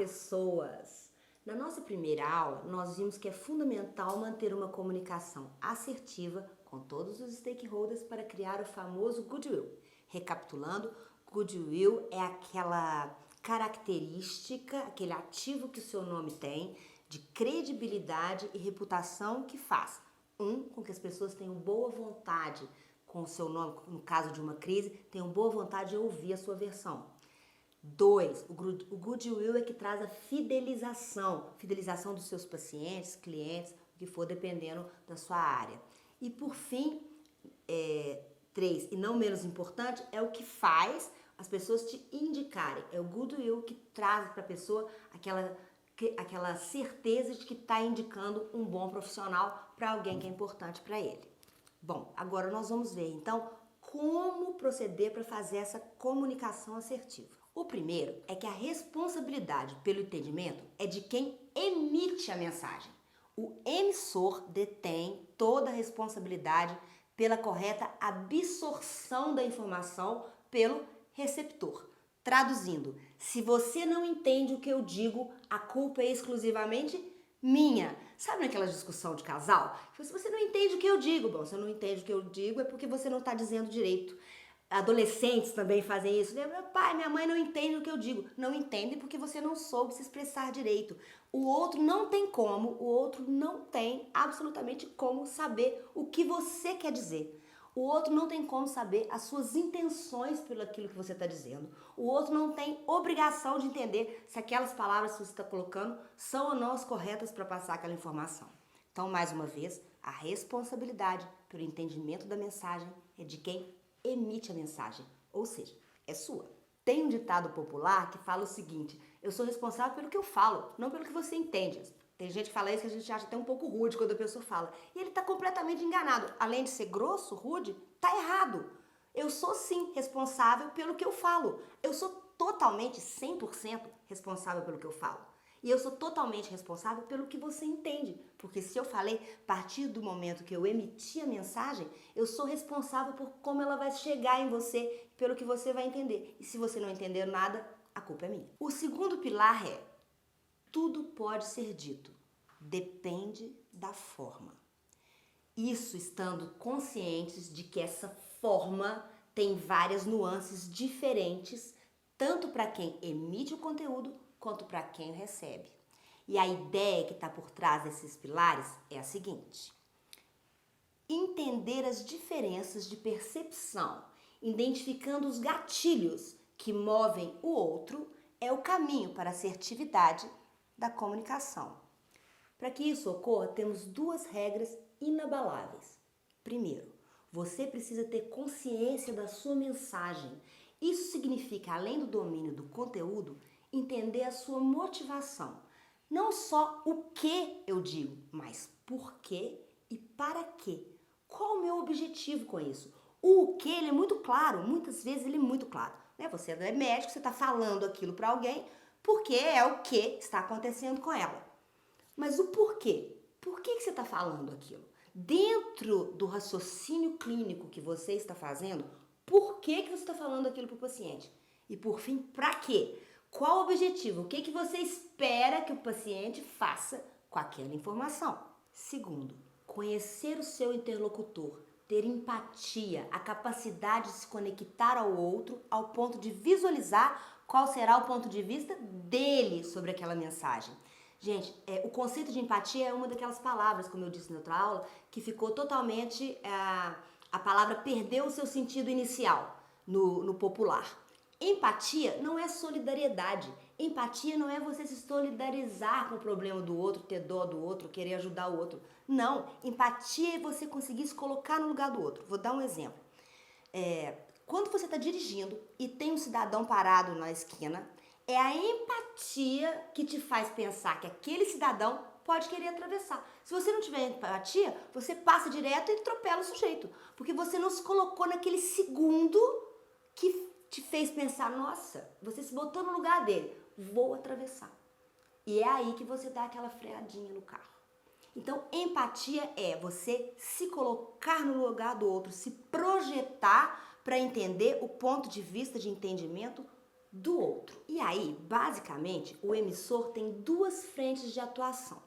pessoas! Na nossa primeira aula, nós vimos que é fundamental manter uma comunicação assertiva com todos os stakeholders para criar o famoso goodwill. Recapitulando, goodwill é aquela característica, aquele ativo que o seu nome tem de credibilidade e reputação que faz, com que as pessoas tenham boa vontade com o seu nome, no caso de uma crise, tenham boa vontade de ouvir a sua versão. 2, o goodwill é que traz a fidelização dos seus pacientes, clientes, o que for dependendo da sua área. E por fim, 3, e não menos importante, é o que faz as pessoas te indicarem. É o goodwill que traz para a pessoa aquela certeza de que está indicando um bom profissional para alguém que é importante para ele. Bom, agora nós vamos ver então como proceder para fazer essa comunicação assertiva. O primeiro é que a responsabilidade pelo entendimento é de quem emite a mensagem. O emissor detém toda a responsabilidade pela correta absorção da informação pelo receptor. Traduzindo, se você não entende o que eu digo, a culpa é exclusivamente minha. Sabe naquela discussão de casal? Se você não entende o que eu digo, bom, se você não entende o que eu digo é porque você não está dizendo direito. Adolescentes também fazem isso. Meu pai, minha mãe não entende o que eu digo. Não entende porque você não soube se expressar direito. O outro não tem absolutamente como saber o que você quer dizer. O outro não tem como saber as suas intenções pelo aquilo que você está dizendo. O outro não tem obrigação de entender se aquelas palavras que você está colocando são ou não as corretas para passar aquela informação. Então, mais uma vez, a responsabilidade pelo entendimento da mensagem é de quem emite a mensagem, ou seja, é sua. Tem um ditado popular que fala o seguinte: eu sou responsável pelo que eu falo, não pelo que você entende. Tem gente que fala isso que a gente acha até um pouco rude quando a pessoa fala. E ele está completamente enganado. Além de ser grosso, rude, tá errado. Eu sou sim responsável pelo que eu falo. Eu sou totalmente, 100% responsável pelo que eu falo. E eu sou totalmente responsável pelo que você entende. Porque se eu falei, a partir do momento que eu emiti a mensagem, eu sou responsável por como ela vai chegar em você, pelo que você vai entender. E se você não entender nada, a culpa é minha. O segundo pilar é: tudo pode ser dito, depende da forma. Isso estando conscientes de que essa forma tem várias nuances diferentes, tanto para quem emite o conteúdo quanto para quem o recebe. E a ideia que está por trás desses pilares é a seguinte: entender as diferenças de percepção, identificando os gatilhos que movem o outro, é o caminho para a assertividade da comunicação. Para que isso ocorra, temos duas regras inabaláveis. Primeiro, você precisa ter consciência da sua mensagem. Isso significa, além do domínio do conteúdo, entender a sua motivação. Não só o que eu digo, mas por quê e para quê. Qual o meu objetivo com isso? O que, ele é muito claro, muitas vezes ele é muito claro. Você é médico, você está falando aquilo para alguém porque é o que está acontecendo com ela. Mas o porquê? Por que você está falando aquilo? Dentro do raciocínio clínico que você está fazendo, por que você está falando aquilo para o paciente? E por fim, para quê? Qual o objetivo? O que você espera que o paciente faça com aquela informação? Segundo, conhecer o seu interlocutor, ter empatia, a capacidade de se conectar ao outro ao ponto de visualizar qual será o ponto de vista dele sobre aquela mensagem. Gente, o conceito de empatia é uma daquelas palavras, como eu disse na outra aula, que ficou totalmente, a palavra perdeu o seu sentido inicial no popular. Empatia não é solidariedade. Empatia não é você se solidarizar com o problema do outro, ter dó do outro, querer ajudar o outro. Não, empatia é você conseguir se colocar no lugar do outro. Vou dar um exemplo. Quando você está dirigindo e tem um cidadão parado na esquina, é a empatia que te faz pensar que aquele cidadão pode querer atravessar. Se você não tiver empatia, você passa direto e atropela o sujeito. Porque você não se colocou naquele segundo que te fez pensar: nossa, você se botou no lugar dele, vou atravessar. E é aí que você dá aquela freadinha no carro. Então, empatia é você se colocar no lugar do outro, se projetar para entender o ponto de vista de entendimento do outro. E aí, basicamente, o emissor tem duas frentes de atuação.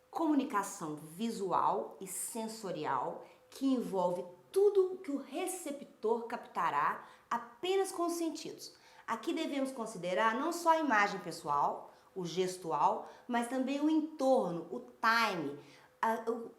Comunicação visual e sensorial, que envolve tudo o que o receptor captará apenas com os sentidos. Aqui devemos considerar não só a imagem pessoal, o gestual, mas também o entorno, o time,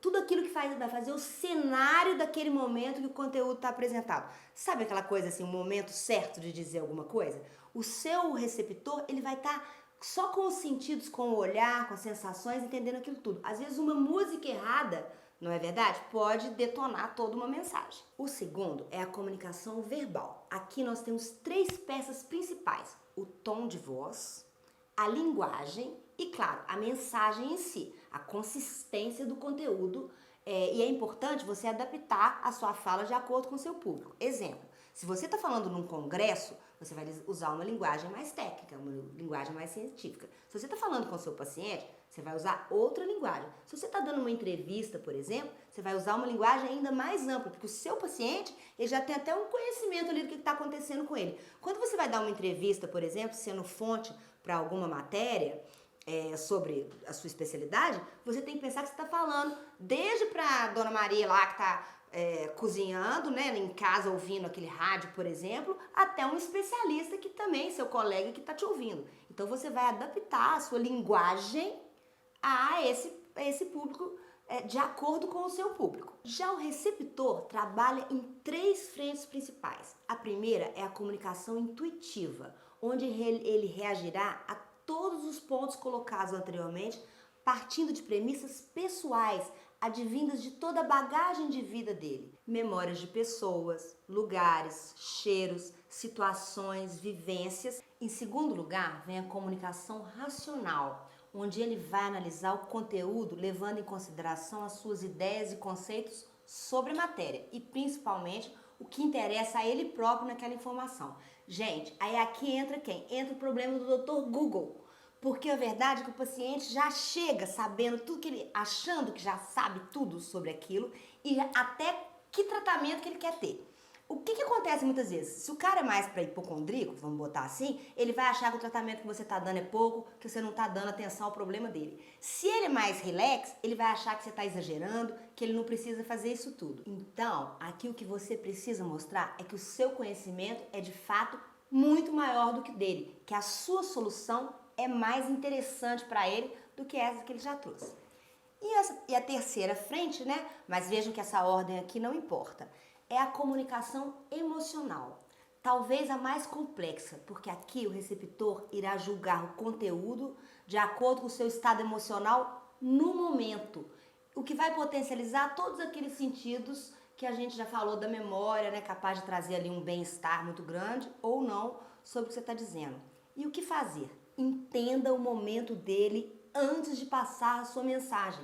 tudo aquilo que vai fazer o cenário daquele momento que o conteúdo está apresentado. Sabe aquela coisa assim, o momento certo de dizer alguma coisa? O seu receptor, ele vai estar só com os sentidos, com o olhar, com as sensações, entendendo aquilo tudo. Às vezes uma música errada, não é verdade? Pode detonar toda uma mensagem. O segundo é a comunicação verbal. Aqui nós temos três peças principais: o tom de voz, a linguagem e, claro, a mensagem em si, a consistência do conteúdo. E é importante você adaptar a sua fala de acordo com o seu público. Exemplo, se você está falando num congresso, você vai usar uma linguagem mais técnica, uma linguagem mais científica. Se você está falando com o seu paciente, você vai usar outra linguagem. Se você está dando uma entrevista, por exemplo, você vai usar uma linguagem ainda mais ampla, porque o seu paciente, ele já tem até um conhecimento ali do que está acontecendo com ele. Quando você vai dar uma entrevista, por exemplo, sendo fonte para alguma matéria sobre a sua especialidade, você tem que pensar que você está falando desde para a Dona Maria lá que está cozinhando, né, em casa ouvindo aquele rádio, por exemplo, até um especialista que também, seu colega que está te ouvindo. Então você vai adaptar a sua linguagem a esse público de acordo com o seu público. Já o receptor trabalha em três frentes principais. A primeira é a comunicação intuitiva, onde ele reagirá a todos os pontos colocados anteriormente, partindo de premissas pessoais, advindas de toda a bagagem de vida dele. Memórias de pessoas, lugares, cheiros, situações, vivências. Em segundo lugar, vem a comunicação racional, onde ele vai analisar o conteúdo levando em consideração as suas ideias e conceitos sobre a matéria e principalmente o que interessa a ele próprio naquela informação. Gente, aí aqui entra quem? Entra o problema do Dr. Google. Porque a verdade é que o paciente já chega sabendo tudo que ele, achando que já sabe tudo sobre aquilo e até que tratamento que ele quer ter. O que acontece muitas vezes? Se o cara é mais para hipocondríaco, vamos botar assim, ele vai achar que o tratamento que você está dando é pouco, que você não está dando atenção ao problema dele. Se ele é mais relax, ele vai achar que você está exagerando, que ele não precisa fazer isso tudo. Então, aqui o que você precisa mostrar é que o seu conhecimento é de fato muito maior do que o dele, que a sua solução é mais interessante para ele do que essa que ele já trouxe. E a terceira frente, né? Mas vejam que essa ordem aqui não importa. É a comunicação emocional. Talvez a mais complexa, porque aqui o receptor irá julgar o conteúdo de acordo com o seu estado emocional no momento, o que vai potencializar todos aqueles sentidos que a gente já falou da memória, né? Capaz de trazer ali um bem-estar muito grande ou não sobre o que você está dizendo. E o que fazer? Entenda o momento dele antes de passar a sua mensagem.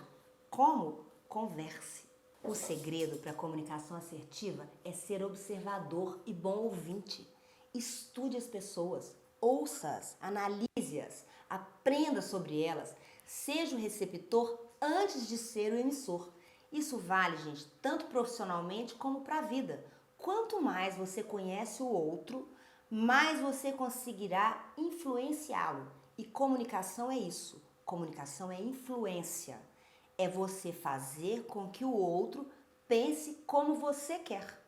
Como? Converse. O segredo para a comunicação assertiva é ser observador e bom ouvinte. Estude as pessoas, ouça-as, analise-as, aprenda sobre elas, seja o receptor antes de ser o emissor. Isso vale, gente, tanto profissionalmente como para a vida. Quanto mais você conhece o outro, mais você conseguirá influenciá-lo. E comunicação é isso. Comunicação é influência. É você fazer com que o outro pense como você quer.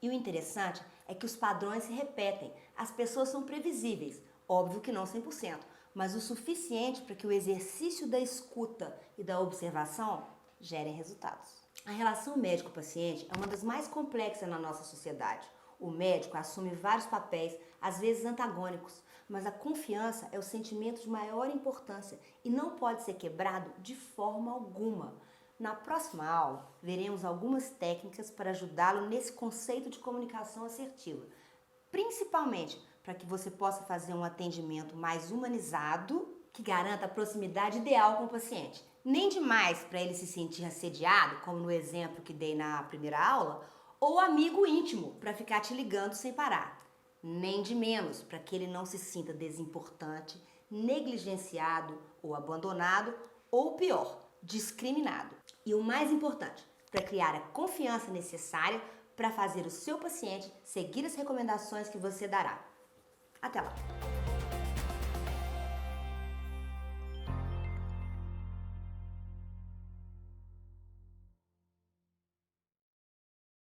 E o interessante é que os padrões se repetem. As pessoas são previsíveis, óbvio que não 100%, mas o suficiente para que o exercício da escuta e da observação gerem resultados. A relação médico-paciente é uma das mais complexas na nossa sociedade. O médico assume vários papéis, às vezes antagônicos, mas a confiança é o sentimento de maior importância e não pode ser quebrado de forma alguma. Na próxima aula, veremos algumas técnicas para ajudá-lo nesse conceito de comunicação assertiva, principalmente para que você possa fazer um atendimento mais humanizado, que garanta a proximidade ideal com o paciente. Nem demais para ele se sentir assediado, como no exemplo que dei na primeira aula, ou amigo íntimo para ficar te ligando sem parar. Nem de menos para que ele não se sinta desimportante, negligenciado ou abandonado, ou pior, discriminado. E o mais importante, para criar a confiança necessária para fazer o seu paciente seguir as recomendações que você dará. Até lá!